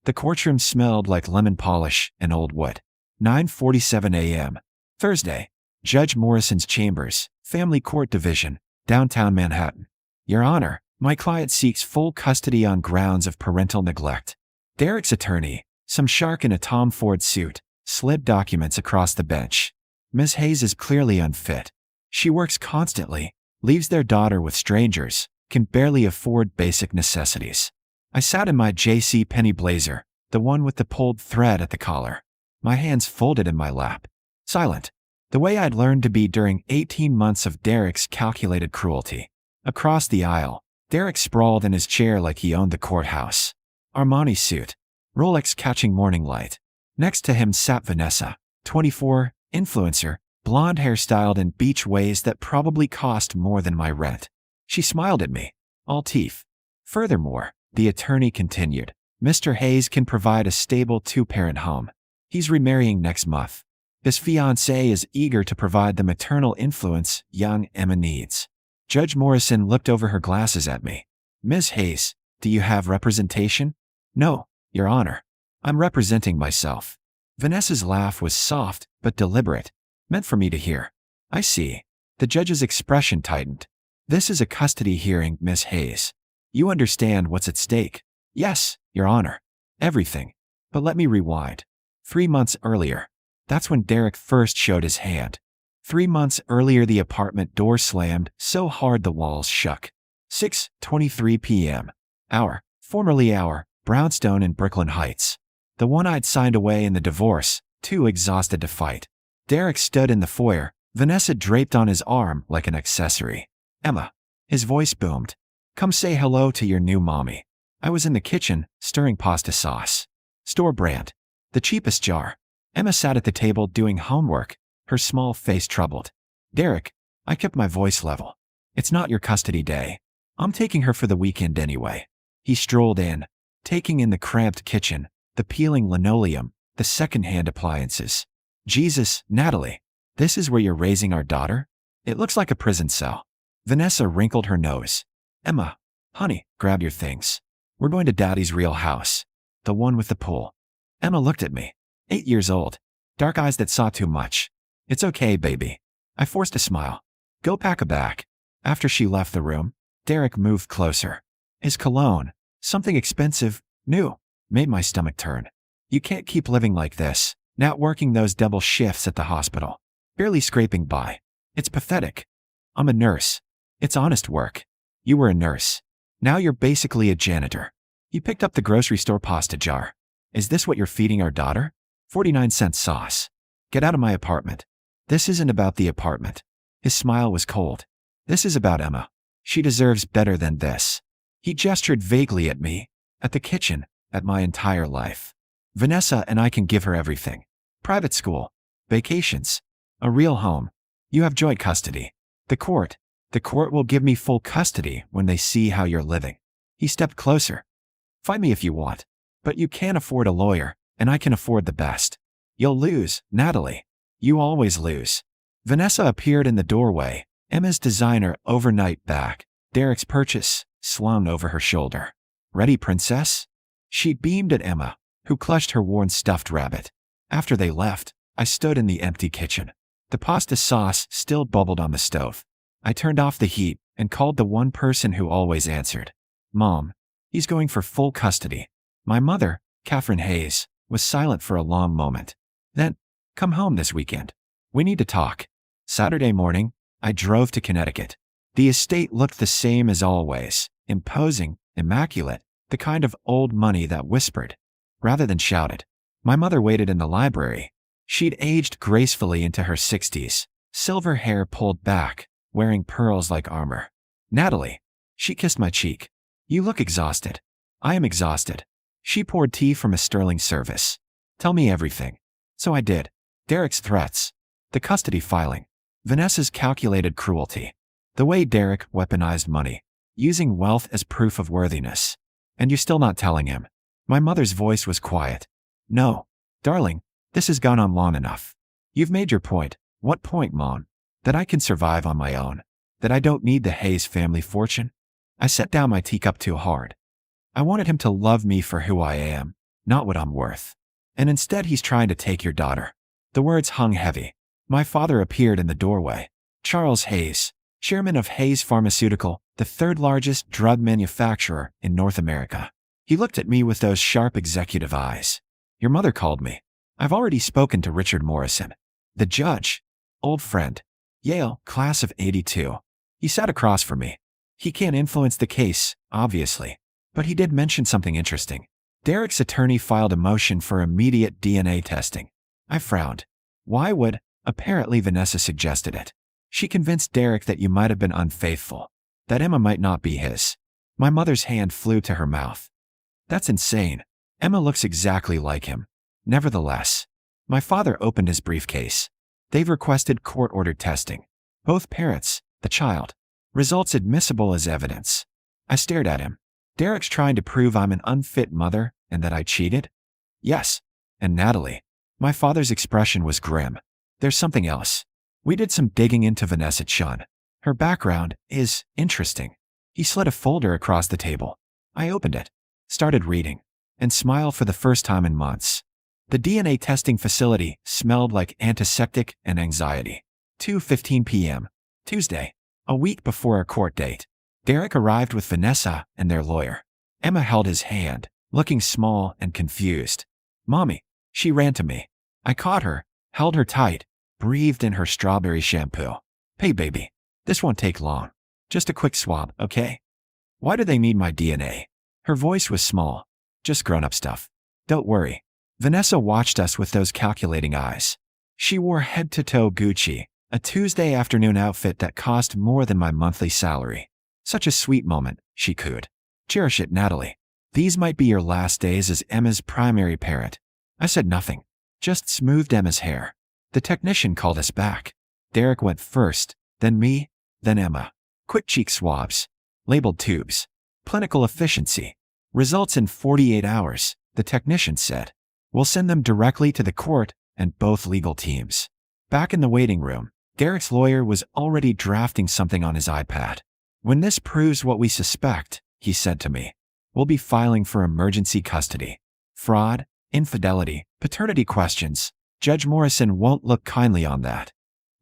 The courtroom smelled like lemon polish and old wood. 9:47 a.m. Thursday. Judge Morrison's Chambers, Family Court Division, downtown Manhattan. Your Honor, my client seeks full custody on grounds of parental neglect. Derek's attorney, some shark in a Tom Ford suit, slid documents across the bench. Ms. Hayes is clearly unfit. She works constantly, leaves their daughter with strangers, can barely afford basic necessities. I sat in my J.C. Penney blazer, the one with the pulled thread at the collar. My hands folded in my lap. Silent. The way I'd learned to be during 18 months of Derek's calculated cruelty. Across the aisle, Derek sprawled in his chair like he owned the courthouse. Armani suit. Rolex catching morning light. Next to him sat Vanessa, 24, influencer, blonde hair styled in beach ways that probably cost more than my rent. She smiled at me, all teeth. Furthermore, the attorney continued, Mr. Hayes can provide a stable two-parent home. He's remarrying next month. His fiancée is eager to provide the maternal influence young Emma needs. Judge Morrison looked over her glasses at me. Ms. Hayes, do you have representation? No, Your Honor. I'm representing myself. Vanessa's laugh was soft but deliberate, meant for me to hear. I see. The judge's expression tightened. This is a custody hearing, Ms. Hayes. You understand what's at stake? Yes, Your Honor. Everything. But let me rewind. 3 months earlier. That's when Derek first showed his hand. 3 months earlier the apartment door slammed so hard the walls shook. 6:23 p.m. Formerly our, brownstone in Brooklyn Heights. The one I'd signed away in the divorce, too exhausted to fight. Derek stood in the foyer, Vanessa draped on his arm like an accessory. Emma. His voice boomed. Come say hello to your new mommy. I was in the kitchen, stirring pasta sauce. Store brand. The cheapest jar. Emma sat at the table doing homework, her small face troubled. Derek, I kept my voice level. It's not your custody day. I'm taking her for the weekend anyway. He strolled in, taking in the cramped kitchen, the peeling linoleum, the second-hand appliances. Jesus, Natalie, this is where you're raising our daughter? It looks like a prison cell. Vanessa wrinkled her nose. Emma, honey, grab your things. We're going to Daddy's real house. The one with the pool. Emma looked at me. 8 years old. Dark eyes that saw too much. It's okay, baby. I forced a smile. Go pack a bag. After she left the room, Derek moved closer. His cologne, something expensive, new, made my stomach turn. You can't keep living like this, not working those double shifts at the hospital. Barely scraping by. It's pathetic. I'm a nurse. It's honest work. You were a nurse. Now you're basically a janitor. You picked up the grocery store pasta jar. Is this what you're feeding our daughter? 49-cent sauce. Get out of my apartment. This isn't about the apartment. His smile was cold. This is about Emma. She deserves better than this. He gestured vaguely at me, at the kitchen, at my entire life. Vanessa and I can give her everything. Private school, vacations, a real home. You have joint custody. The court will give me full custody when they see how you're living. He stepped closer. Fight me if you want, but you can't afford a lawyer, and I can afford the best. You'll lose, Natalie. You always lose. Vanessa appeared in the doorway, Emma's designer overnight bag, Derek's purchase, slung over her shoulder. Ready, princess? She beamed at Emma, who clutched her worn stuffed rabbit. After they left, I stood in the empty kitchen. The pasta sauce still bubbled on the stove. I turned off the heat and called the one person who always answered. Mom, he's going for full custody. My mother, Catherine Hayes, was silent for a long moment. Then, come home this weekend. We need to talk. Saturday morning, I drove to Connecticut. The estate looked the same as always, imposing, immaculate, the kind of old money that whispered, rather than shouted. My mother waited in the library. She'd aged gracefully into her 60s, silver hair pulled back, wearing pearls like armor. Natalie. She kissed my cheek. You look exhausted. I am exhausted. She poured tea from a sterling service. Tell me everything. So I did. Derek's threats. The custody filing. Vanessa's calculated cruelty. The way Derek weaponized money, using wealth as proof of worthiness. And you're still not telling him. My mother's voice was quiet. No. Darling, this has gone on long enough. You've made your point. What point, Mom? That I can survive on my own. That I don't need the Hayes family fortune. I set down my teacup too hard. I wanted him to love me for who I am. not what I'm worth. And instead he's trying to take your daughter." The words hung heavy. My father appeared in the doorway. Charles Hayes, chairman of Hayes Pharmaceutical, the third largest drug manufacturer in North America. He looked at me with those sharp executive eyes. "Your mother called me. I've already spoken to Richard Morrison. The judge. Old friend. Yale, class of '82. He sat across from me. He can't influence the case, obviously. But he did mention something interesting. Derek's attorney filed a motion for immediate DNA testing." I frowned. "Why would?" "Apparently Vanessa suggested it. She convinced Derek that you might have been unfaithful, that Emma might not be his." My mother's hand flew to her mouth. "That's insane. Emma looks exactly like him." Nevertheless, my father opened his briefcase. "They've requested court-ordered testing. Both parents, the child. Results admissible as evidence." I stared at him. "Derek's trying to prove I'm an unfit mother and that I cheated?" "Yes. And Natalie." My father's expression was grim. "There's something else. We did some digging into Vanessa Chun. Her background is interesting." He slid a folder across the table. I opened it, started reading, and smiled for the first time in months. The DNA testing facility smelled like antiseptic and anxiety. 2:15 p.m. Tuesday, a week before our court date. Derek arrived with Vanessa and their lawyer. Emma held his hand, looking small and confused. "Mommy." She ran to me. I caught her, held her tight, breathed in her strawberry shampoo. "Hey baby, this won't take long. Just a quick swab, okay?" "Why do they need my DNA?" Her voice was small. "Just grown-up stuff. Don't worry." Vanessa watched us with those calculating eyes. She wore head-to-toe Gucci, a Tuesday afternoon outfit that cost more than my monthly salary. "Such a sweet moment," she cooed. "Cherish it, Natalie. These might be your last days as Emma's primary parent." I said nothing, just smoothed Emma's hair. The technician called us back. Derek went first, then me, then Emma. Quick cheek swabs. Labeled tubes. Clinical efficiency. Results in 48 hours, the technician said. "We'll send them directly to the court and both legal teams." Back in the waiting room, Derek's lawyer was already drafting something on his iPad. "When this proves what we suspect," he said to me, "we'll be filing for emergency custody. Fraud, infidelity, paternity questions. Judge Morrison won't look kindly on that."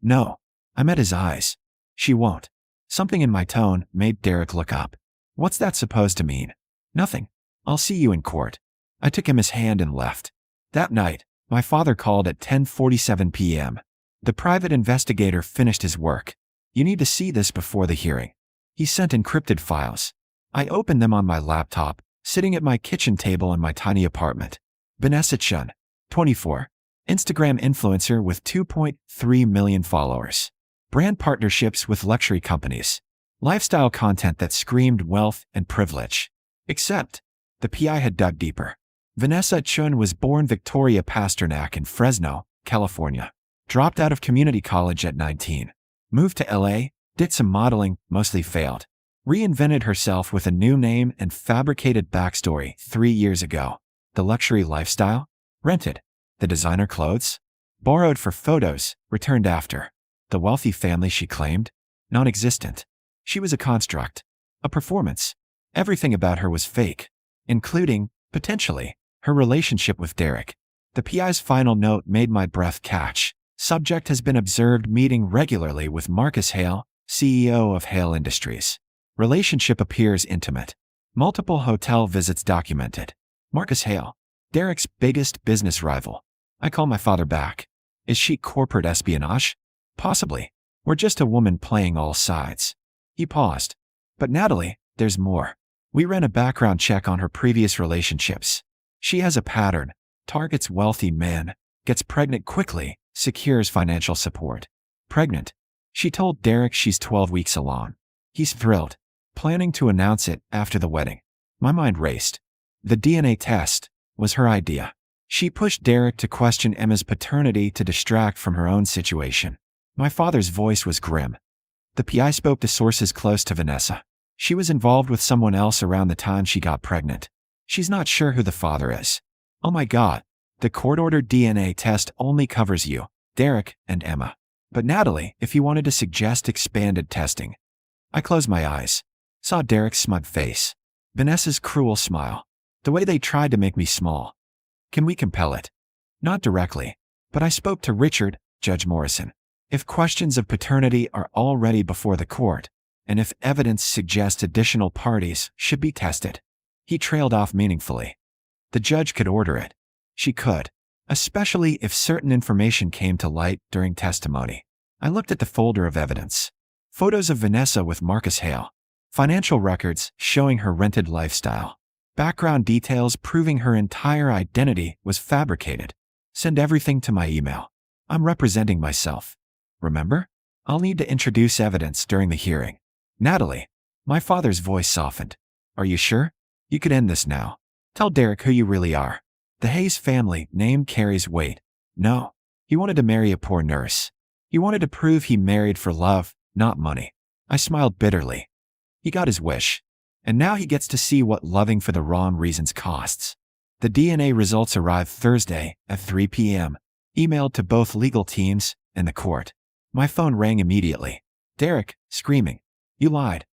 "No." I met his eyes. "She won't." Something in my tone made Derek look up. "What's that supposed to mean?" "Nothing. I'll see you in court." I took him his hand and left. That night, my father called at 10:47 p.m. The private investigator finished his work. "You need to see this before the hearing." He sent encrypted files. I opened them on my laptop, sitting at my kitchen table in my tiny apartment. Vanessa Chun, 24. Instagram influencer with 2.3 million followers. Brand partnerships with luxury companies. Lifestyle content that screamed wealth and privilege. Except, the PI had dug deeper. Vanessa Chun was born Victoria Pasternak in Fresno, California. Dropped out of community college at 19. Moved to LA, did some modeling, mostly failed. Reinvented herself with a new name and fabricated backstory 3 years ago. The luxury lifestyle? Rented. The designer clothes? Borrowed for photos, returned after. The wealthy family she claimed? Non-existent. She was a construct. A performance. Everything about her was fake. Including, potentially, her relationship with Derek. The PI's final note made my breath catch. Subject has been observed meeting regularly with Marcus Hale, CEO of Hale Industries. Relationship appears intimate. Multiple hotel visits documented. Marcus Hale, Derek's biggest business rival. I call my father back. Is she corporate espionage? Possibly. Or just a woman playing all sides. He paused. But Natalie, there's more. We ran a background check on her previous relationships. She has a pattern. Targets wealthy men. Gets pregnant quickly. Secures financial support. Pregnant. She told Derek she's 12 weeks along. He's thrilled. Planning to announce it after the wedding. My mind raced. The DNA test was her idea. She pushed Derek to question Emma's paternity to distract from her own situation. My father's voice was grim. The PI spoke to sources close to Vanessa. She was involved with someone else around the time she got pregnant. She's not sure who the father is. Oh my God. The court-ordered DNA test only covers you, Derek, and Emma. But Natalie, if you wanted to suggest expanded testing. I closed my eyes. Saw Derek's smug face. Vanessa's cruel smile. The way they tried to make me small. Can we compel it? Not directly, but I spoke to Richard, Judge Morrison. If questions of paternity are already before the court, and if evidence suggests additional parties should be tested, he trailed off meaningfully. The judge could order it. She could, especially if certain information came to light during testimony. I looked at the folder of evidence. Photos of Vanessa with Marcus Hale. Financial records showing her rented lifestyle. Background details proving her entire identity was fabricated. Send everything to my email. I'm representing myself. Remember? I'll need to introduce evidence during the hearing. Natalie. My father's voice softened. Are you sure? You could end this now. Tell Derek who you really are. The Hayes family name carries weight. No. He wanted to marry a poor nurse. He wanted to prove he married for love, not money. I smiled bitterly. He got his wish. And now he gets to see what loving for the wrong reasons costs. The DNA results arrived Thursday at 3 p.m., emailed to both legal teams and the court. My phone rang immediately. Derek, screaming. You lied.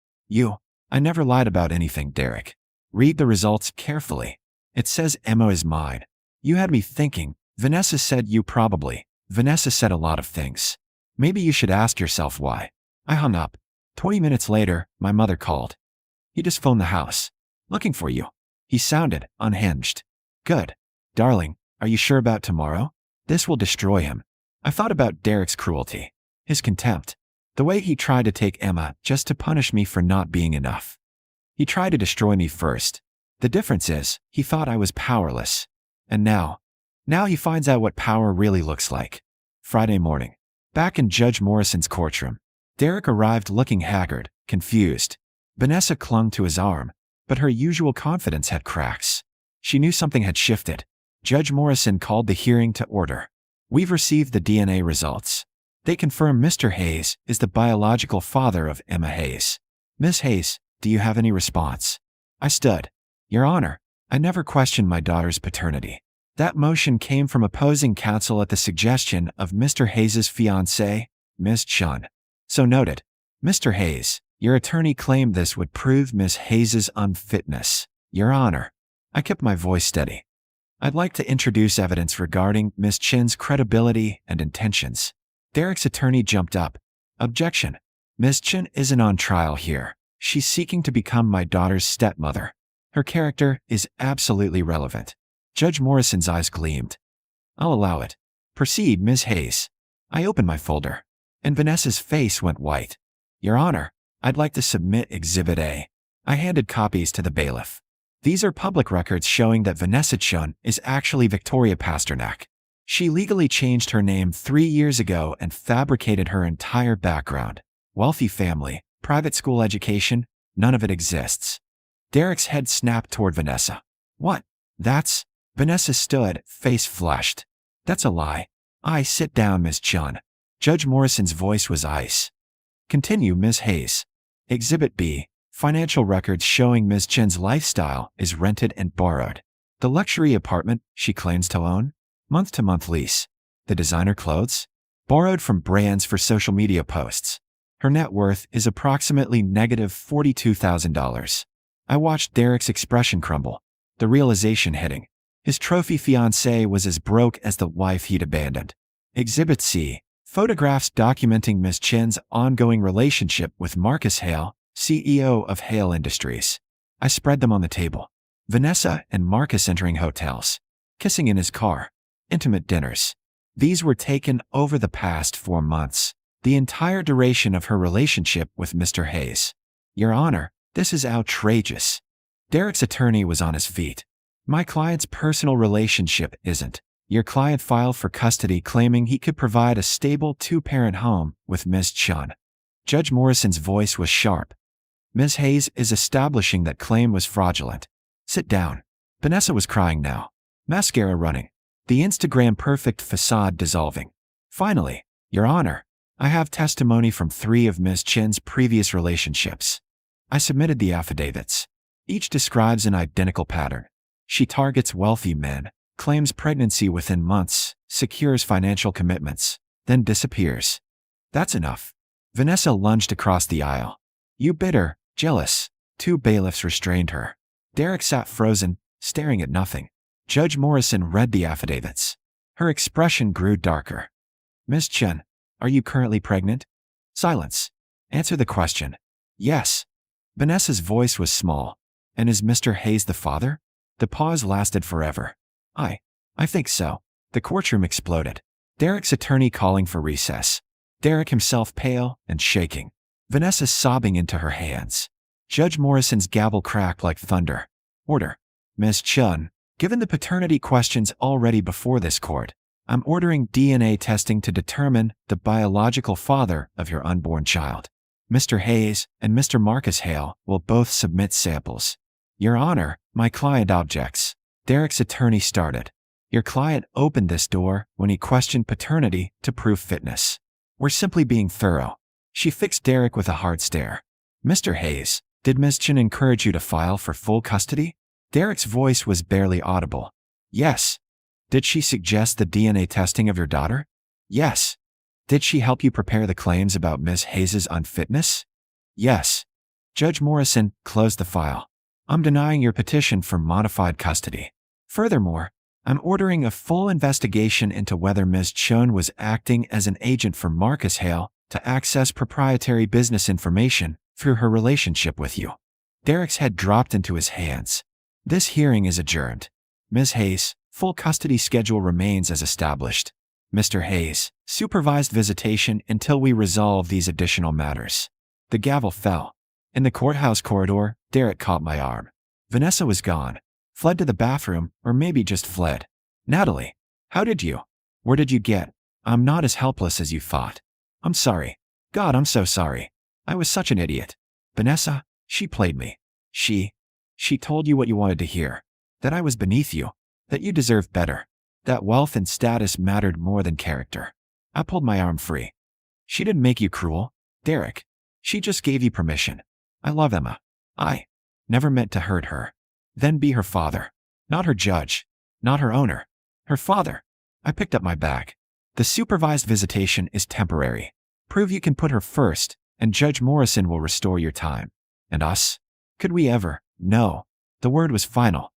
I never lied about anything, Derek. Read the results carefully. It says Emma is mine. You had me thinking. Vanessa said you probably. Vanessa said a lot of things. Maybe you should ask yourself why. I hung up. 20 minutes later, my mother called. He just phoned the house. Looking for you. He sounded unhinged. Good. Darling, are you sure about tomorrow? This will destroy him. I thought about Derek's cruelty. His contempt. The way he tried to take Emma just to punish me for not being enough. He tried to destroy me first. The difference is, he thought I was powerless. And now he finds out what power really looks like. Friday morning. Back in Judge Morrison's courtroom. Derek arrived looking haggard, confused. Vanessa clung to his arm, but her usual confidence had cracks. She knew something had shifted. Judge Morrison called the hearing to order. We've received the DNA results. They confirm Mr. Hayes is the biological father of Emma Hayes. Miss Hayes, do you have any response? I stood. Your Honor, I never questioned my daughter's paternity. That motion came from opposing counsel at the suggestion of Mr. Hayes's fiancée, Ms. Chun. So noted. Mr. Hayes, your attorney claimed this would prove Ms. Hayes's unfitness. Your Honor. I kept my voice steady. I'd like to introduce evidence regarding Ms. Chin's credibility and intentions. Derek's attorney jumped up. Objection. Ms. Chin isn't on trial here. She's seeking to become my daughter's stepmother. Her character is absolutely relevant. Judge Morrison's eyes gleamed. I'll allow it. Proceed, Ms. Hayes. I opened my folder, and Vanessa's face went white. Your Honor, I'd like to submit Exhibit A. I handed copies to the bailiff. These are public records showing that Vanessa Chun is actually Victoria Pasternak. She legally changed her name 3 years ago and fabricated her entire background. Wealthy family, private school education, none of it exists. Derek's head snapped toward Vanessa. What? That's... Vanessa stood, face flushed. That's a lie. Sit down, Ms. Chun. Judge Morrison's voice was ice. Continue, Ms. Hayes. Exhibit B. Financial records showing Ms. Chin's lifestyle is rented and borrowed. The luxury apartment she claims to own? Month-to-month lease. The designer clothes? Borrowed from brands for social media posts. Her net worth is approximately negative $42,000. I watched Derek's expression crumble. The realization hitting. His trophy fiancée was as broke as the wife he'd abandoned. Exhibit C. Photographs documenting Ms. Chin's ongoing relationship with Marcus Hale, CEO of Hale Industries. I spread them on the table. Vanessa and Marcus entering hotels. Kissing in his car. Intimate dinners. These were taken over the past 4 months. The entire duration of her relationship with Mr. Hayes. Your Honor, this is outrageous. Derek's attorney was on his feet. My client's personal relationship isn't. Your client filed for custody claiming he could provide a stable 2-parent home with Ms. Chun. Judge Morrison's voice was sharp. Ms. Hayes is establishing that claim was fraudulent. Sit down. Vanessa was crying now. Mascara running. The Instagram perfect facade dissolving. Finally, Your Honor, I have testimony from 3 of Ms. Chin's previous relationships. I submitted the affidavits. Each describes an identical pattern. She targets wealthy men, claims pregnancy within months, secures financial commitments, then disappears. That's enough. Vanessa lunged across the aisle. You bitter, jealous. 2 bailiffs restrained her. Derek sat frozen, staring at nothing. Judge Morrison read the affidavits. Her expression grew darker. Miss Chen, are you currently pregnant? Silence. Answer the question. Yes. Vanessa's voice was small. And is Mr. Hayes the father? The pause lasted forever. I think so. The courtroom exploded. Derek's attorney calling for recess. Derek himself pale and shaking. Vanessa sobbing into her hands. Judge Morrison's gavel cracked like thunder. Order. Ms. Chun, given the paternity questions already before this court, I'm ordering DNA testing to determine the biological father of your unborn child. Mr. Hayes and Mr. Marcus Hale will both submit samples. Your Honor, my client objects. Derek's attorney started. Your client opened this door when he questioned paternity to prove fitness. We're simply being thorough. She fixed Derek with a hard stare. Mr. Hayes, did Ms. Chen encourage you to file for full custody? Derek's voice was barely audible. Yes. Did she suggest the DNA testing of your daughter? Yes. Did she help you prepare the claims about Ms. Hayes' unfitness? Yes. Judge Morrison closed the file. I'm denying your petition for modified custody. Furthermore, I'm ordering a full investigation into whether Ms. Chun was acting as an agent for Marcus Hale to access proprietary business information through her relationship with you. Derek's head dropped into his hands. This hearing is adjourned. Ms. Hayes, full custody schedule remains as established. Mr. Hayes, supervised visitation until we resolve these additional matters. The gavel fell. In the courthouse corridor, Derek caught my arm. Vanessa was gone. Fled to the bathroom, or maybe just fled. Natalie, how did you? Where did you get? I'm not as helpless as you thought. I'm sorry. God, I'm so sorry. I was such an idiot. Vanessa, she played me. She told you what you wanted to hear. That I was beneath you. That you deserved better. That wealth and status mattered more than character. I pulled my arm free. She didn't make you cruel, Derek. She just gave you permission. I love Emma. I never meant to hurt her. Then be her father. Not her judge. Not her owner. Her father. I picked up my bag. The supervised visitation is temporary. Prove you can put her first, and Judge Morrison will restore your time. And us? Could we ever? No. The word was final.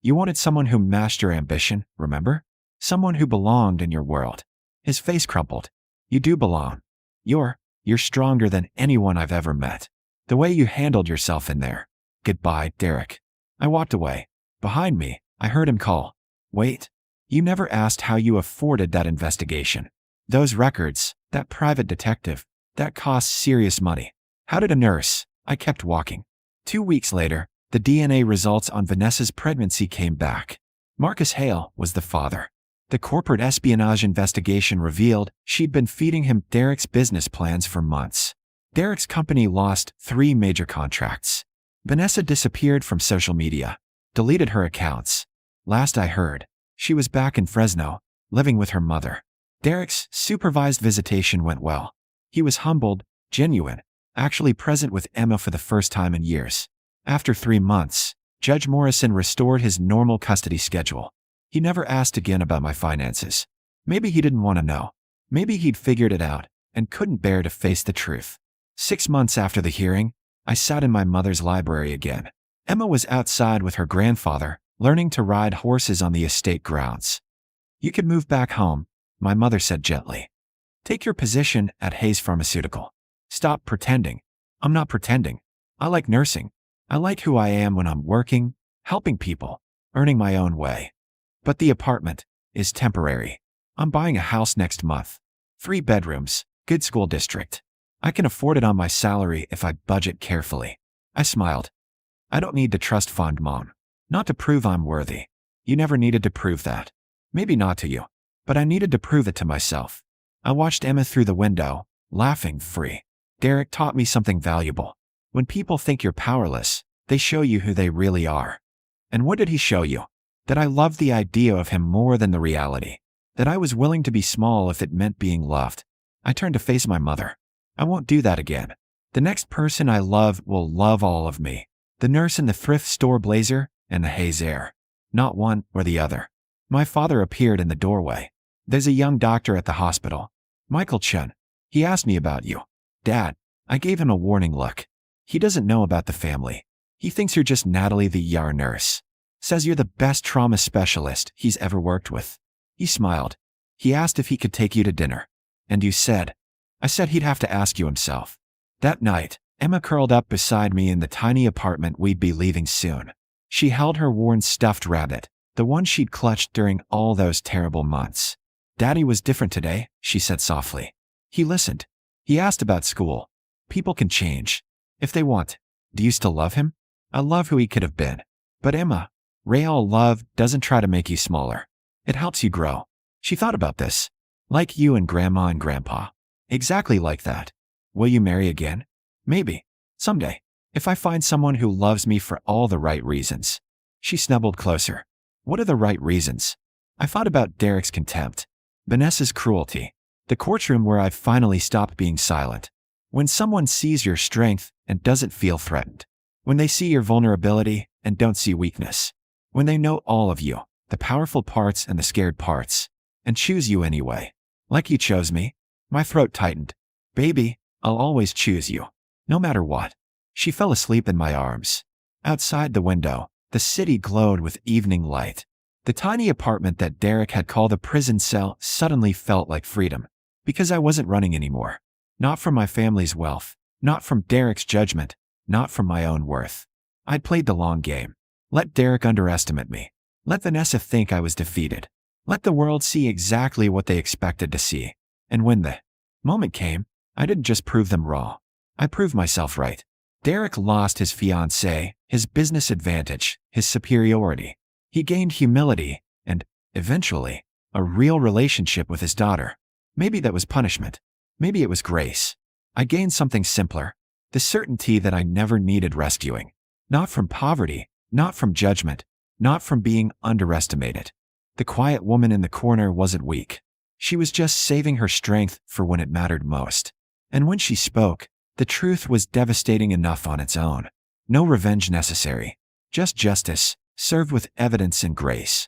You wanted someone who matched your ambition, remember? Someone who belonged in your world. His face crumpled. You do belong. You're stronger than anyone I've ever met. The way you handled yourself in there. Goodbye, Derek. I walked away. Behind me, I heard him call. Wait. You never asked how you afforded that investigation. Those records, that private detective, that costs serious money. How did a nurse? I kept walking. 2 weeks later, the DNA results on Vanessa's pregnancy came back. Marcus Hale was the father. The corporate espionage investigation revealed she'd been feeding him Derek's business plans for months. Derek's company lost 3 major contracts. Vanessa disappeared from social media, deleted her accounts. Last I heard, she was back in Fresno, living with her mother. Derek's supervised visitation went well. He was humbled, genuine, actually present with Emma for the first time in years. After 3 months, Judge Morrison restored his normal custody schedule. He never asked again about my finances. Maybe he didn't want to know. Maybe he'd figured it out and couldn't bear to face the truth. 6 months after the hearing, I sat in my mother's library again. Emma was outside with her grandfather, learning to ride horses on the estate grounds. You could move back home, my mother said gently. Take your position at Hayes Pharmaceutical. Stop pretending. I'm not pretending. I like nursing. I like who I am when I'm working, helping people, earning my own way. But the apartment is temporary. I'm buying a house next month. 3 bedrooms, good school district. I can afford it on my salary if I budget carefully. I smiled. I don't need to trust fund Mom. Not to prove I'm worthy. You never needed to prove that. Maybe not to you. But I needed to prove it to myself. I watched Emma through the window, laughing free. Derek taught me something valuable. When people think you're powerless, they show you who they really are. And what did he show you? That I loved the idea of him more than the reality. That I was willing to be small if it meant being loved. I turned to face my mother. I won't do that again. The next person I love will love all of me. The nurse in the thrift store blazer and the Hayes heir. Not one or the other. My father appeared in the doorway. There's a young doctor at the hospital. Michael Chun. He asked me about you. Dad. I gave him a warning look. He doesn't know about the family. He thinks you're just Natalie the ER nurse. Says you're the best trauma specialist he's ever worked with. He smiled. He asked if he could take you to dinner. And you said. I said he'd have to ask you himself. That night, Emma curled up beside me in the tiny apartment we'd be leaving soon. She held her worn stuffed rabbit, the one she'd clutched during all those terrible months. Daddy was different today, she said softly. He listened. He asked about school. People can change. If they want. Do you still love him? I love who he could have been. But Emma, real love doesn't try to make you smaller. It helps you grow. She thought about this. Like you and Grandma and Grandpa. Exactly like that. Will you marry again? Maybe. Someday. If I find someone who loves me for all the right reasons. She snuggled closer. What are the right reasons? I thought about Derek's contempt. Vanessa's cruelty. The courtroom where I've finally stopped being silent. When someone sees your strength and doesn't feel threatened. When they see your vulnerability and don't see weakness. When they know all of you, the powerful parts and the scared parts, and choose you anyway. Like you chose me. My throat tightened. Baby, I'll always choose you. No matter what. She fell asleep in my arms. Outside the window, the city glowed with evening light. The tiny apartment that Derek had called a prison cell suddenly felt like freedom. Because I wasn't running anymore. Not from my family's wealth. Not from Derek's judgment. Not from my own worth. I'd played the long game. Let Derek underestimate me. Let Vanessa think I was defeated. Let the world see exactly what they expected to see. And when the moment came, I didn't just prove them wrong. I proved myself right. Derek lost his fiancée, his business advantage, his superiority. He gained humility and, eventually, a real relationship with his daughter. Maybe that was punishment. Maybe it was grace. I gained something simpler. The certainty that I never needed rescuing. Not from poverty, not from judgment, not from being underestimated. The quiet woman in the corner wasn't weak. She was just saving her strength for when it mattered most. And when she spoke, the truth was devastating enough on its own. No revenge necessary. Just justice, served with evidence and grace.